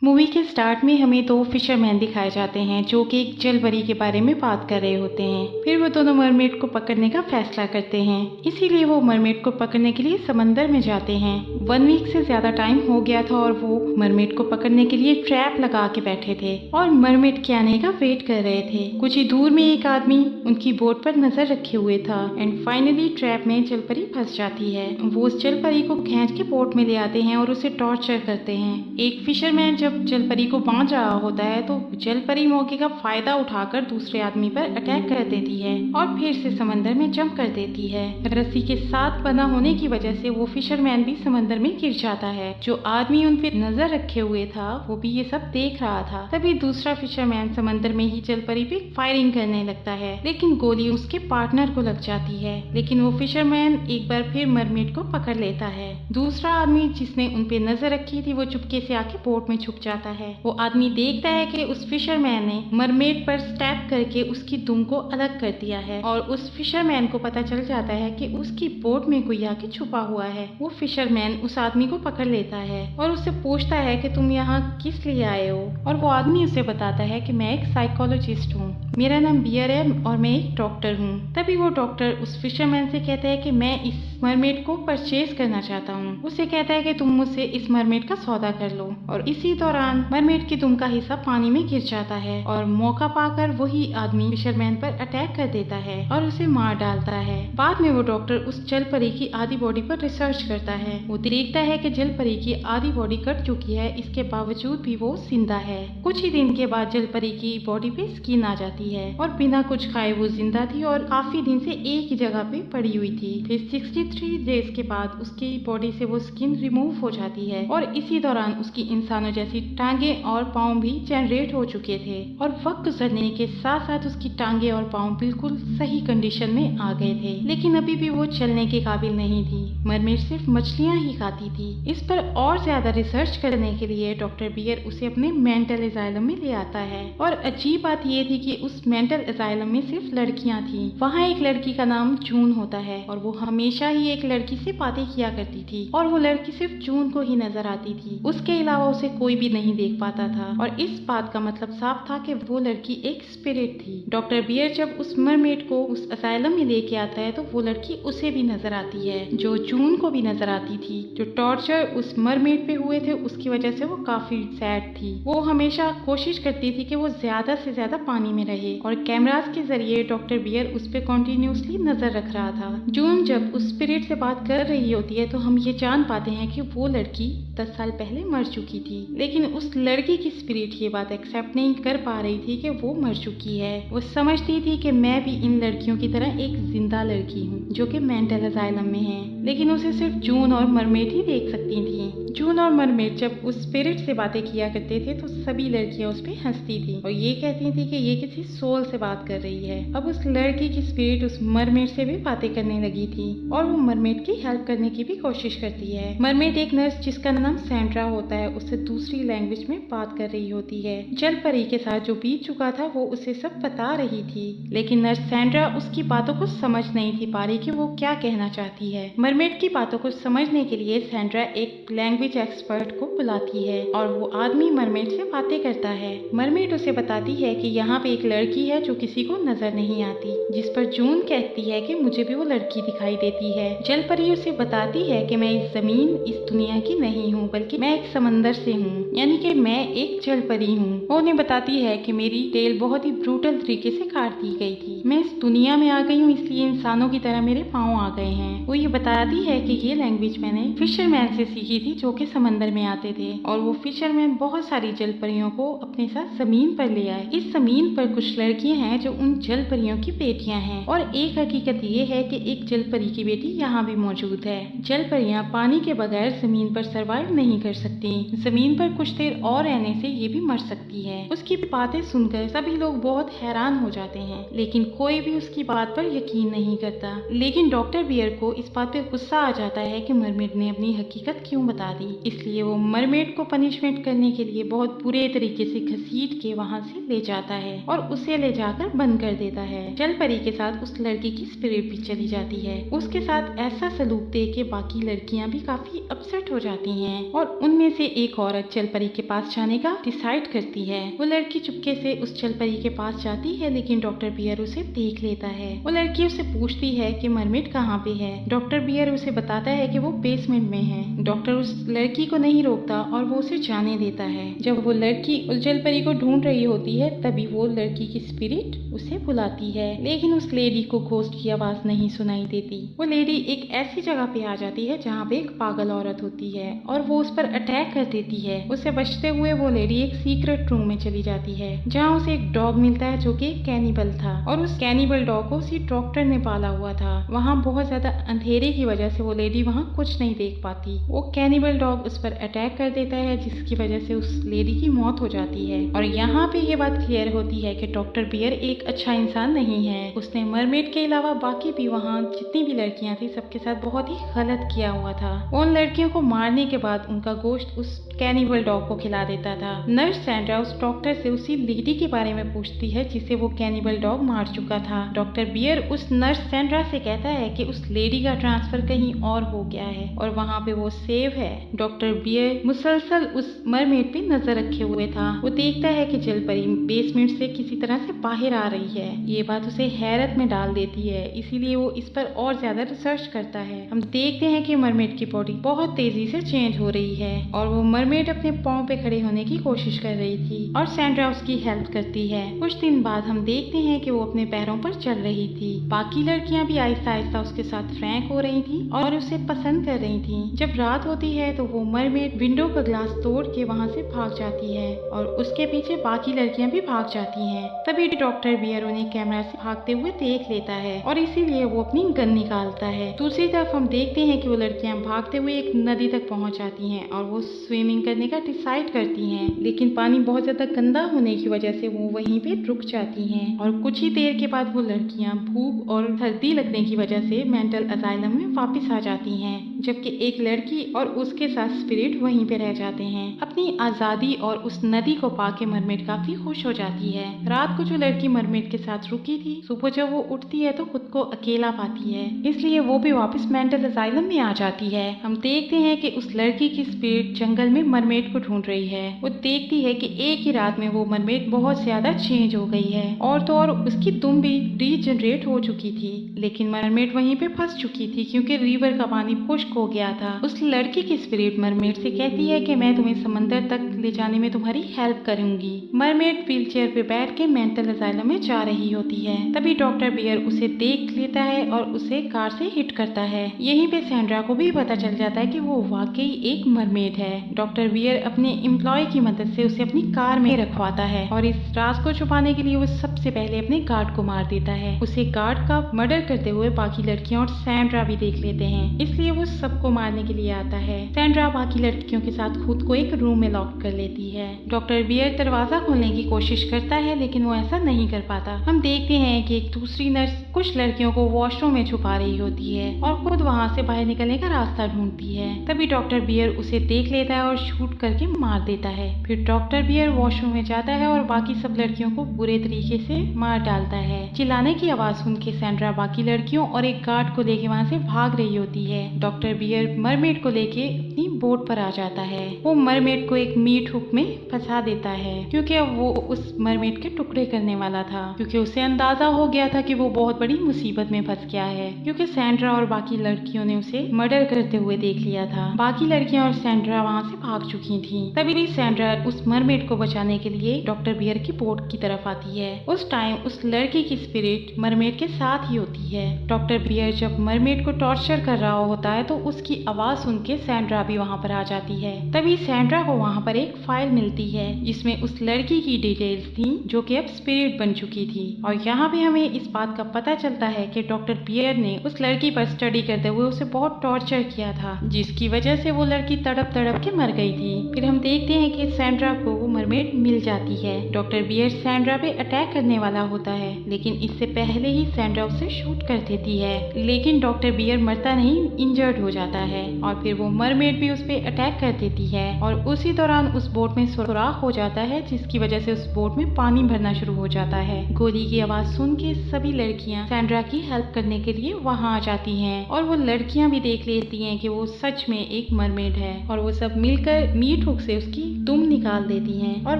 Movie के start में हमें दो फिशरमैन दिखाए जाते हैं जो कि एक जल परी के बारे में बात कर रहे होते हैं। फिर वो दोनों मरमेड को पकड़ने का फैसला करते हैं, इसीलिए वो मरमेड को पकड़ने के लिए समंदर में जाते हैं। 1 वीक से ज्यादा टाइम हो गया था और वो मरमेड को पकड़ने के लिए ट्रैप लगा के बैठे थे और मरमेड के आने का वेट कर रहे थे। कुछ ही दूर में एक आदमी उनकी बोट पर नजर रखे हुए था एंड फाइनली ट्रैप में जल परी फंस जाती है। वो उस जल परी को खींच के बोट में ले आते हैं और उसे टॉर्चर करते हैं। एक फिशरमैन जब जल परी को बांध रहा होता है तो जल परी मौके का फायदा उठाकर दूसरे आदमी पर अटैक कर देती है और फिर से समंदर में जंप कर देती है। रस्सी के साथ बंधा होने की वजह से वो फिशरमैन भी समंदर में गिर जाता है। जो आदमी उन पे नजर रखे हुए था वो भी ये सब देख रहा था। तभी दूसरा फिशरमैन समंदर में ही जल परी पे फायरिंग करने लगता है, लेकिन गोली उसके पार्टनर को लग जाती है। लेकिन वो फिशरमैन एक बार फिर मरमेड को पकड़ लेता है। दूसरा आदमी जिसने उन पे नजर रखी थी वो चुपके से आके बोट में छुप जाता है। वो आदमी देखता है कि उस फिशरमैन ने मरमेड पर स्टैप करके उसकी दुम को अलग कर दिया है और उस फिशरमैन को पता चल जाता है कि उसकी बोट में कोई आके छुपा हुआ है। वो फिशरमैन उस आदमी को पकड़ लेता है और उससे पूछता है कि तुम यहाँ किस लिए आए हो, और वो आदमी उसे बताता है कि मैं एक साइकोलॉजिस्ट हूँ, मेरा नाम बियर है और मैं एक डॉक्टर हूँ। तभी वो डॉक्टर उस फिशरमैन से कहता है कि मैं इस मरमेड को परचेज करना चाहता हूँ। उसे कहता है कि तुम मुझसे इस मरमेड का सौदा कर लो, और इसी दौरान मरमेड की दुम का हिस्सा पानी में गिर जाता है और मौका पाकर वही आदमी फिशरमैन पर अटैक कर देता है और उसे मार डालता है। बाद में वो डॉक्टर उस जल परी की आधी बॉडी पर रिसर्च करता है। वो देखता है कि जल परी की आधी बॉडी कट चुकी है, इसके बावजूद भी वो जिंदा है। कुछ ही दिन के बाद जल परी की बॉडी पे स्किन आ जाती है और बिना कुछ खाए वो जिंदा थी और काफी दिन से एक ही जगह पे पड़ी हुई थी। फिर 63 डेज के बाद उसकी बॉडी से वो स्किन रिमूव हो जाती है और इसी दौरान उसकी इंसानों जैसी टांगे और पाँव भी जनरेट हो चुके थे और वक्त गुजरने के साथ साथ उसकी टांगे और पाँव बिल्कुल सही कंडीशन में आ गए थे, लेकिन अभी भी वो चलने के काबिल नहीं थी। मरमेड सिर्फ मछलियां ही खाती थी। इस पर और ज्यादा रिसर्च करने के लिए डॉक्टर बियर उसे अपने मेंटल एजाइलम में ले आता है और अजीब बात ये थी कि उस मेंटल एजाइलम में सिर्फ लड़कियां थी। वहाँ एक लड़की का नाम जून होता है और वो हमेशा ही एक लड़की से बातें किया करती थी और वो लड़की सिर्फ जून को ही नजर आती थी, उसके अलावा उसे कोई भी नहीं देख पाता था। और इस बात का मतलब साफ था कि वो लड़की एक स्पिरिट थी। डॉक्टर बियर जब उस मरमेड को उस असाइलम में लेके आता है तो वो लड़की उसे भी नजर आती है, जो जून को भी नजर आती थी। जो टॉर्चर उस मरमेड पे हुए थे उसकी वजह से वो काफी सैड थी। वो हमेशा कोशिश करती थी कि वो ज्यादा से ज्यादा पानी में रहे और कैमरास के जरिए डॉक्टर बियर उस पे कॉन्टिन्यूसली नजर रख रहा था। जून जब उस स्पिरिट से बात कर रही होती है तो हम ये जान पाते हैं कि वो लड़की 10 साल पहले मर चुकी थी, लेकिन उस लड़की की स्पिरिट ये बात एक्सेप्ट नहीं कर पा रही थी कि वो मर चुकी है। वो समझती थी कि मैं भी इन लड़कियों की तरह एक जिंदा लड़की हूँ जो कि मेंटल असाइलम में है, लेकिन उसे सिर्फ जून और मरमेड ही देख सकती थी। जून और मरमेड जब उस स्पिरिट से बातें किया करते थे तो सभी लड़कियां उस पर हंसती थी और ये कहती थी कि ये किसी सोल से बात कर रही है। अब उस लड़की की स्पिरिट उस मरमेड से भी बातें करने लगी थी और वो मरमेड की हेल्प करने की भी कोशिश करती है। मरमेड एक नर्स जिसका नाम सैंड्रा होता है उससे दूसरी लैंग्वेज में बात कर रही होती है। जल परी के साथ जो बीत चुका था वो उसे सब बता रही थी, लेकिन नर्स सैंड्रा उसकी बातों को समझ नहीं थी पा रही कि वो क्या कहना चाहती है। मरमेड की बातों को समझने के लिए सैंड्रा एक लैंग्वेज एक्सपर्ट को बुलाती है और वो आदमी मरमेड से बातें करता है। मरमेड उसे बताती है कि यहाँ पे एक लड़की है जो किसी को नजर नहीं आती, जिस पर जून कहती है कि मुझे भी वो लड़की दिखाई देती है। जल परी उसे बताती है कि मैं इस जमीन इस दुनिया की नहीं हूँ बल्कि मैं एक समंदर से हूँ, यानी कि मैं एक जल परी हूँ। वो उन्हें बताती है कि मेरी टेल बहुत ही ब्रूटल तरीके से काट दी गई थी। मैं इस दुनिया में आ गई हूँ इसलिए इंसानों की तरह मेरे पाँव आ गए हैं। वो ये बताती है कि ये लैंग्वेज मैंने फिशरमैन से सीखी थी जो कि समंदर में आते थे और वो फिशरमैन बहुत सारी जल परियों को अपने साथ जमीन पर ले आए। इस जमीन पर कुछ लड़कियां हैं जो उन जल परियों की बेटियां हैं और एक हकीकत ये है कि एक जल परी की बेटी यहाँ भी मौजूद है। जल परियां पानी के बगैर जमीन पर सरवाइव नहीं कर सकती, जमीन पर कुछ देर और रहने से ये भी मर सकती है। उसकी बातें सुनकर सभी लोग बहुत हैरान हो जाते हैं, लेकिन कोई भी उसकी बात पर यकीन नहीं करता। लेकिन डॉक्टर बियर को इस बात पे गुस्सा आ जाता है कि मरमेड ने अपनी हकीकत क्यों बता दी। दी, इसलिए वो मरमेड को पनिशमेंट करने के लिए बहुत बुरे तरीके से घसीट के वहाँ से ले जाता है और उसे ले जाकर बंद कर देता है। जल परी के साथ उस लड़की की स्पिरिट भी चली जाती है। उसके साथ ऐसा सलूक देख के बाकी लड़कियां भी काफी अपसेट हो जाती हैं और उनमें से एक औरत जल परी के पास जाने का डिसाइड करती है। वो लड़की चुपके से उस जल परी के पास जाती है, लेकिन डॉक्टर बियर उसे देख लेता है। वो लड़की उसे पूछती है कि मरमेड कहाँ पे है। डॉक्टर बियर उसे बताता है कि वो बेसमेंट में है। डॉक्टर उस लड़की को नहीं रोकता और वो उसे जाने देता है। जब वो लड़की उस जल परी को ढूंढ रही होती है तभी वो लड़की की स्पिरिट उसे बुलाती है, लेकिन उस लेडी को घोस्ट की आवाज नहीं सुनाई देती। वो लेडी एक ऐसी जगह पे आ जाती है जहाँ पे एक पागल औरत होती है और वो उस पर अटैक कर देती है। उससे बचते हुए वो लेडी एक सीक्रेट रूम में चली जाती है जहाँ उसे एक डॉग मिलता है जो कि एक कैनिबल था और उस कैनिबल डॉग को उसी डॉक्टर ने पाला हुआ था। वहाँ बहुत ज्यादा अंधेरे की वजह से वो लेडी वहाँ कुछ नहीं देख पाती। वो कैनिबल डॉग उस पर अटैक कर देता है जिसकी वजह से उस लेडी की मौत हो जाती है। और यहाँ पे ये बात क्लियर होती है कि डॉक्टर बियर एक अच्छा इंसान नहीं है। उसने मरमेड के अलावा बाकी भी वहाँ जितनी भी लड़कियां थी सबके साथ बहुत ही गलत किया हुआ था। उन लड़कियों को मारने के बाद उनका गोश्त उस कैनिबल डॉग को खिला देता था। नर्स सैंड्रा उस डॉक्टर से उसी लेडी के बारे में पूछती है जिसे वो कैनिबल डॉग मार चुका था। डॉक्टर बियर उस नर्स सैंड्रा से कहता है कि उस लेडी का ट्रांसफर कहीं और हो गया है और वहाँ पे वो सेव है। डॉक्टर बियर मुसलसल उस मरमेड पे नजर रखे हुए था। वो देखता है कि जल परी बेसमेंट से किसी तरह से बाहर आ रही है। ये बात उसे हैरत में डाल देती है, इसीलिए वो इस पर और ज्यादा रिसर्च करता है। हम देखते हैं कि मरमेड की बॉडी बहुत तेजी से चेंज हो रही है और वो मरमेड अपने पाँव पे खड़े होने की कोशिश कर रही थी और सैंड्रा उसकी हेल्प करती है। कुछ दिन बाद हम देखते हैं कि वो अपने पैरों पर चल रही थी। बाकी लड़कियां भी आहिस्ता आहिस्ता उसके साथ फ्रैंक हो रही थी और उसे पसंद कर रही थी। जब रात होती है तो वो मरमेड विंडो का ग्लास तोड़ के वहाँ से भाग जाती है और उसके पीछे बाकी लड़कियां भी भाग जाती हैं। तभी डॉक्टर बियर उन्हें कैमरा से भागते हुए देख लेता है और इसीलिए वो अपनी गन निकालता है। दूसरी तरफ हम देखते हैं कि वो लड़कियां भागते हुए एक नदी तक पहुंच जाती हैं और वो स्विमिंग करने का डिसाइड करती हैं, लेकिन पानी बहुत ज्यादा गंदा होने की वजह से वो वहीं पे रुक जाती हैं और कुछ ही देर के बाद वो लड़कियां भूख और सर्दी लगने की वजह से मेंटल असाइलम में वापस आ जाती हैं, जबकि एक लड़की और उसके साथ स्पिरिट वहीं पे रह जाते हैं। अपनी आजादी और उस नदी को पाके मरमेड काफी खुश हो जाती है। रात को जो लड़की मरमेड के साथ रुकी थी, सुबह जब वो उठती है तो खुद को अकेला पाती है, इसलिए वो भी वापस मेंटल असाइलम में आ जाती है। हम देखते हैं कि उस लड़की की स्पिरिट जंगल में मरमेड को ढूंढ रही है। वो देखती है कि एक ही रात में वो मरमेड बहुत ज्यादा चेंज हो गई है और तो और उसकी दुम भी रीजनरेट हो चुकी थी, लेकिन मरमेड वहीं पे फंस चुकी थी क्योंकि रिवर का पानी खुश्क हो गया था। उस लड़की की स्पिरिट मरमेड से कहती है कि मैं तुम्हें समंदर तक ले जाने में तुम्हारी हेल्प करूंगी। मरमेड व्हीलचेयर पे बैठ के मेंटल असाइलम में जा रही होती है। तभी डॉक्टर बियर उसे देख लेता है और उसे कार से हिट करता है। यहीं पे सैंड्रा को भी पता चल जाता है कि वो वाकई एक मरमेड है। डॉक्टर बियर अपने एम्प्लॉय की मदद से उसे अपनी कार में रखवाता है और इस राज को छुपाने के लिए वो सबसे पहले अपने गार्ड को मार देता है। उसे गार्ड का मर्डर करते हुए बाकी लड़कियां और सैंड्रा भी देख लेते हैं, इसलिए वो सबको मारने के लिए आता है। सैंड्रा बाकी लड़कियों के साथ खुद को एक रूम में लॉक कर लेती है। डॉक्टर बियर दरवाजा खोलने की कोशिश करता है लेकिन वो ऐसा नहीं कर पाता। हम देखते हैं कि एक दूसरी नर्स कुछ लड़कियों को वॉशरूम में छुपा रही होती है और खुद वहाँ से बाहर निकलने का रास्ता ढूंढती है। तभी डॉक्टर बियर उसे देख लेता है और शूट करके मार देता है। फिर डॉक्टर बियर वॉशरूम में जाता है और बाकी सब लड़कियों को बुरे तरीके से मार डालता है। चिल्लाने की आवाज सुन के सैंड्रा बाकी लड़कियों और एक गार्ड को लेके वहाँ से भाग रही होती है। डॉक्टर बियर मरमेड को लेके अपनी बोट पर आ जाता है। वो मरमेड को एक मीट हुक में फंसा देता है क्योंकि अब वो उस मरमेड के टुकड़े करने वाला था, क्योंकि उसे अंदाजा हो गया था कि वो बहुत बड़ी मुसीबत में फंस गया है, क्योंकि सैंड्रा और बाकी लड़कियों ने उसे मर्डर करते हुए देख लिया था। बाकी लड़कियां और सैंड्रा वहाँ से भाग चुकी थी। तभी भी सैंड्रा उस मरमेड को बचाने के लिए डॉक्टर बियर की बोट की तरफ आती है। उस टाइम उस लड़की की स्पिरिट मरमेड के साथ ही होती है। डॉक्टर बियर जब मरमेड को टॉर्चर कर रहा होता है तो उसकी आवाज सुन के सैंड्रा भी वहाँ पर आ जाती है। तभी सैंड्रा को वहाँ पर एक फाइल मिलती है जिसमें उस लड़की की डिटेल्स थी जो कि अब स्पिरिट बन चुकी थी। और यहाँ भी हमें इस बात का पता चलता है कि डॉक्टर बियर ने उस लड़की पर स्टडी करते हुए उसे बहुत टॉर्चर किया था, जिसकी वजह से वो लड़की तड़प तड़प के मर गई थी। फिर हम देखते हैं कि सैंड्रा को वो मरमेड मिल जाती है। डॉक्टर बियर सैंड्रा पे अटैक करने वाला होता है, लेकिन इससे पहले ही सैंड्रा उसे शूट कर देती है। लेकिन डॉक्टर बियर मरता नहीं, इंजर्ड हो जाता है और फिर वो मरमेड भी उस पे अटैक कर देती है और उसी दौरान उस बोट में सुराख हो जाता है, जिसकी वजह से उस बोट में पानी भरना शुरू हो जाता है। गोली की आवाज सुन के सभी लड़कियां सैंड्रा की हेल्प करने के लिए वहाँ आ जाती हैं और वो लड़कियां भी देख लेती हैं कि वो सच में एक मरमेड है और वो सब मिलकर मीट हुक से उसकी दुम निकाल देती हैं और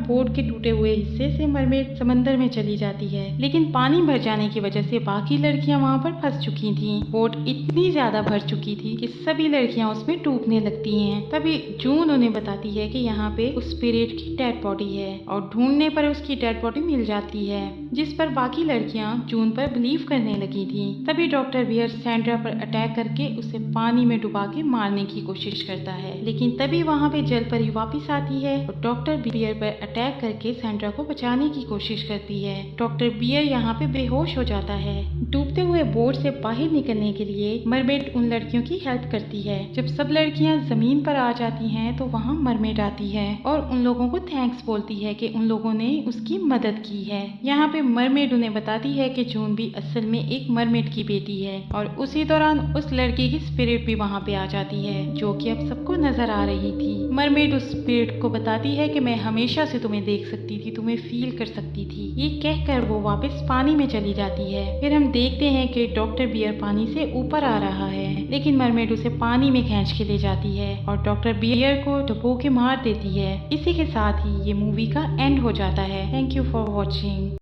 बोट के टूटे हुए हिस्से से मरमेड समंदर में चली जाती है। लेकिन पानी भर जाने की वजह से बाकी लड़कियां वहाँ पर फंस चुकी थीं। बोट इतनी ज्यादा भर चुकी थी कि सभी लड़कियां उसमें डूबने लगती हैं। तभी जून उन्हें बताती है कि यहाँ पे उस स्पिरिट की डेड बॉडी है और ढूंढने पर उसकी डेड बॉडी मिल जाती है, जिस पर बाकी लड़कियां जून पर बिलीव करने लगी थी। तभी डॉक्टर बियर सैंड्रा पर अटैक करके उसे पानी में डुबा के मारने की कोशिश करता है, लेकिन तभी वहाँ पे जल परी वापिस आती है और डॉक्टर बियर पर अटैक करके सैंड्रा को बचाने की कोशिश करती है। डॉक्टर बियर यहाँ पे बेहोश हो जाता है। डूबते हुए बोट से बाहर निकलने के लिए मरमेड उन लड़कियों की हेल्प करती है। जब सब लड़कियां जमीन पर आ जाती हैं तो वहाँ मरमेड आती है और उन लोगों को थैंक्स बोलती है कि उन लोगों ने उसकी मदद की है। यहाँ पे मरमेड उन्हें बताती है कि जून भी असल में एक मरमेड की बेटी है और उसी दौरान उस लड़की की स्पिरिट भी वहाँ पे आ जाती है, जो कि अब सबको नजर आ रही थी। मरमेड उस स्पिरिट को बताती है कि मैं हमेशा से तुम्हें देख सकती थी, तुम्हें फील कर सकती थी। ये कहकर वो वापस पानी में चली जाती है। फिर हम देखते हैं कि डॉक्टर बियर पानी से ऊपर आ रहा है, लेकिन मरमेड उसे पानी में खींच के ले जाती है और डॉक्टर बियर को डुबो के मार देती है। इसी के साथ ही ये मूवी का एंड हो जाता है। Thank you for watching.